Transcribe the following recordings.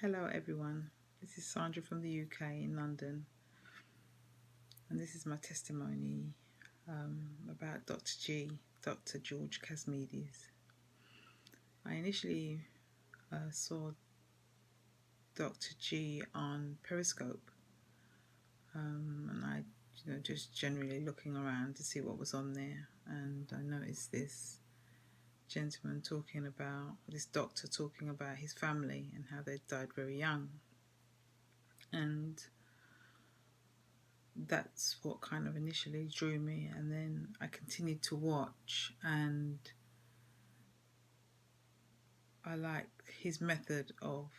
Hello everyone, this is Sandra from the UK in London, and this is my testimony about Dr. George Kosmides. I initially saw Dr. G on Periscope, and I just generally looking around to see what was on there, and I noticed this doctor talking about his family and how they died very young. And that's what kind of initially drew me, and then I continued to watch, and I like his method of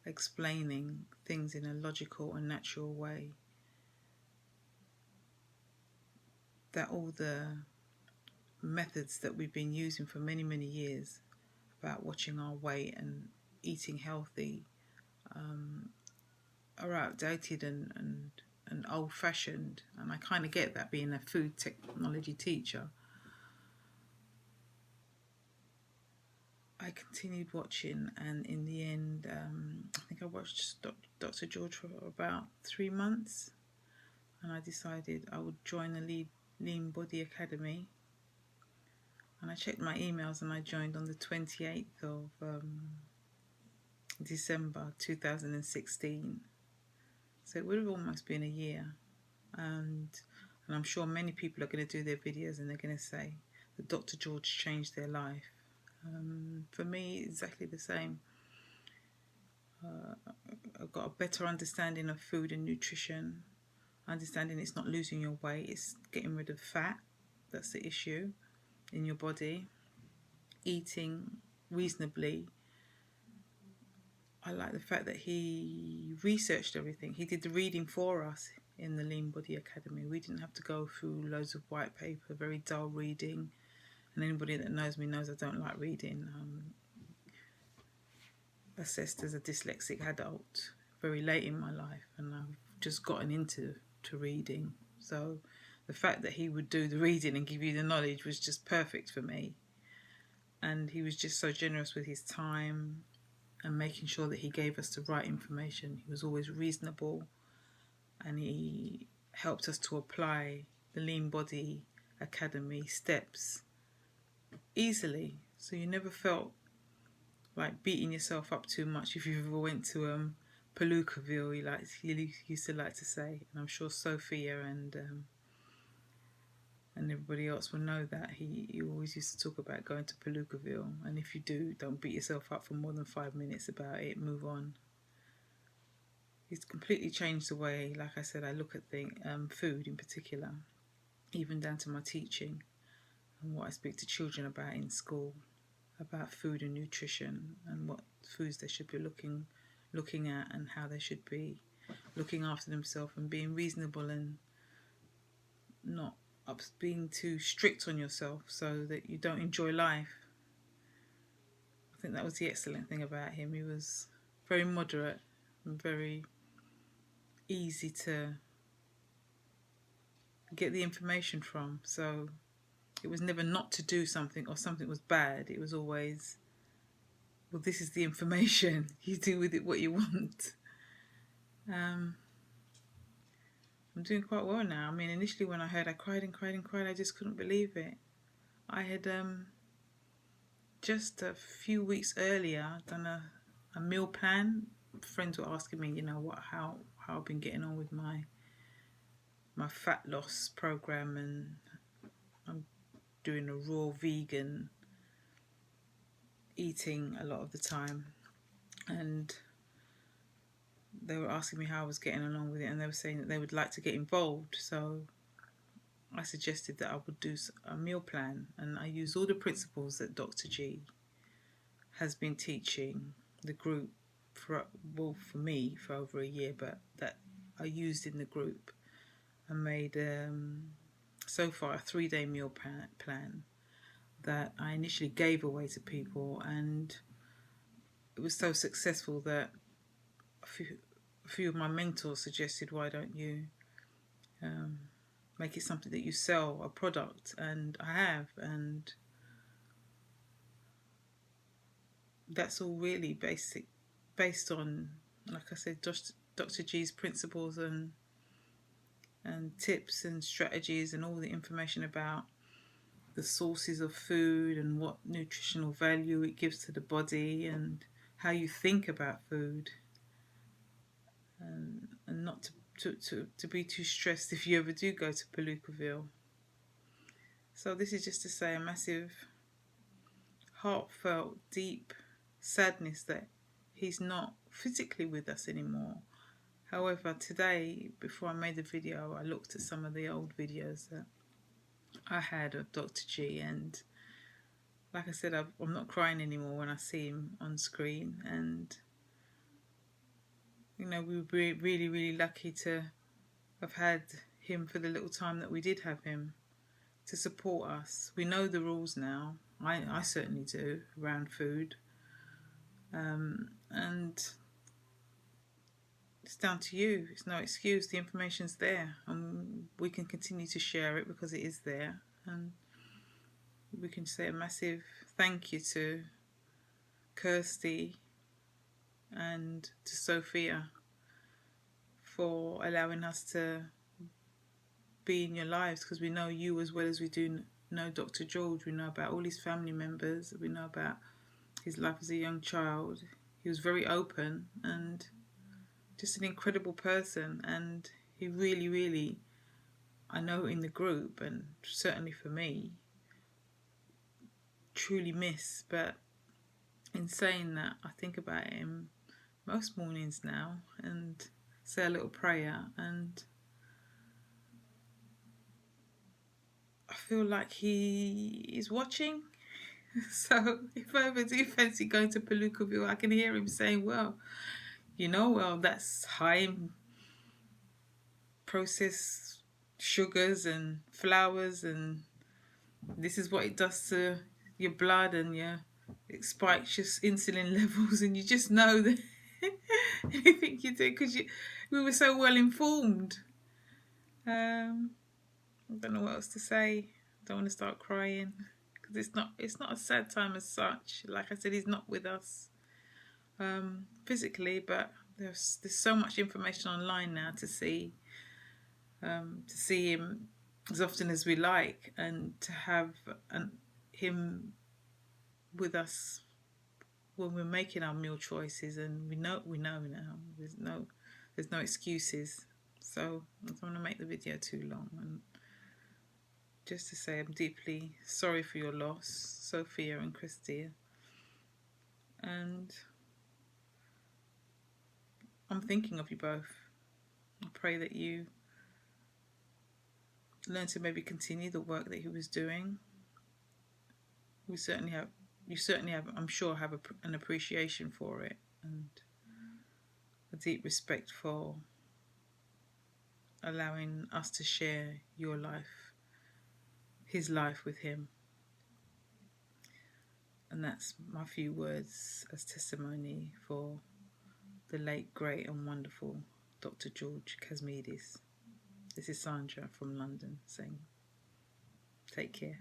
explaining things in a logical and natural way, that all the methods that we've been using for many years about watching our weight and eating healthy are outdated and old-fashioned. And I kind of get that, being a food technology teacher. I continued watching, and in the end, I think I watched Dr. George for about 3 months, and I decided I would join the Lean Body Academy. And I checked my emails, and I joined on the 28th of December 2016. So it would have almost been a year. And I'm sure many people are going to do their videos and they're going to say that Dr. George changed their life. For me, exactly the same. I've got a better understanding of food and nutrition, understanding it's not losing your weight, it's getting rid of fat. That's the issue in your body. Eating reasonably. I like the fact that he researched everything. He did the reading for us in the Lean Body Academy. We didn't have to go through loads of white paper, very dull reading. And anybody that knows me knows I don't like reading. Assessed as a dyslexic adult very late in my life, and I've just gotten into reading. So the fact that he would do the reading and give you the knowledge was just perfect for me. And he was just so generous with his time and making sure that he gave us the right information. He was always reasonable, and he helped us to apply the Lean Body Academy steps easily, so you never felt like beating yourself up too much if you ever went to Palookaville, he used to like to say. And I'm sure Sophia and everybody else will know that he always used to talk about going to Palookaville, and if you do, don't beat yourself up for more than 5 minutes about it, move on. He's completely changed the way, like I said, I look at food in particular, even down to my teaching and what I speak to children about in school, about food and nutrition and what foods they should be looking at, and how they should be looking after themselves and being reasonable and not being too strict on yourself so that you don't enjoy life. I think that was the excellent thing about him. He was very moderate and very easy to get the information from. So it was never not to do something or something was bad. It was always, well, this is the information. You do with it what you want. I'm doing quite well now. I mean, initially when I heard, I cried and cried and cried. I just couldn't believe it. I had just a few weeks earlier done a meal plan. Friends were asking me, how I've been getting on with my fat loss program, and I'm doing a raw vegan eating a lot of the time, and they were asking me how I was getting along with it, and they were saying that they would like to get involved. So I suggested that I would do a meal plan, and I use all the principles that Dr. G has been teaching the group for me for over a year, but that I used in the group, and made so far a 3-day meal plan that I initially gave away to people, and it was so successful that a few of my mentors suggested, why don't you make it something that you sell, a product, and I have, and that's all really basic based on, like I said, Dr. G's principles and tips and strategies and all the information about the sources of food and what nutritional value it gives to the body and how you think about food, and not to be too stressed if you ever do go to Palookaville. So this is just to say a massive, heartfelt, deep sadness that he's not physically with us anymore. However, today, before I made the video, I looked at some of the old videos that I had of Dr. G, and like I said, I'm not crying anymore when I see him on screen. And you know, we were really, really lucky to have had him for the little time that we did have him to support us. We know the rules now. I certainly do, around food. And it's down to you. It's no excuse. The information's there, and we can continue to share it because it is there. And we can say a massive thank you to Kristy and to Sophia for allowing us to be in your lives, because we know you as well as we do know Dr. George. We know about all his family members. We know about his life as a young child. He was very open and just an incredible person, and he really, really, I know in the group and certainly for me, truly miss. But in saying that, I think about him most mornings now and say a little prayer, and I feel like he is watching. So if I ever do fancy going to Palookaville, I can hear him saying, well, that's high in processed sugars and flours, and this is what it does to your blood, and it spikes your insulin levels, and you just know that anything you do, because we were so well informed. I don't know what else to say. I don't want to start crying, because it's not a sad time as such. Like I said, he's not with us physically, but there's so much information online now to see him as often as we like, and to have him with us when we're making our meal choices. And we know now there's no excuses. So I don't want to make the video too long, and just to say I'm deeply sorry for your loss, Sophia and Kristy, and I'm thinking of you both. I pray that you learn to maybe continue the work that he was doing. You certainly have, I'm sure, have an appreciation for it, and a deep respect for allowing us to share your life, his life with him. And that's my few words as testimony for the late, great and wonderful Dr. George Kosmides. This is Sandra from London saying, take care.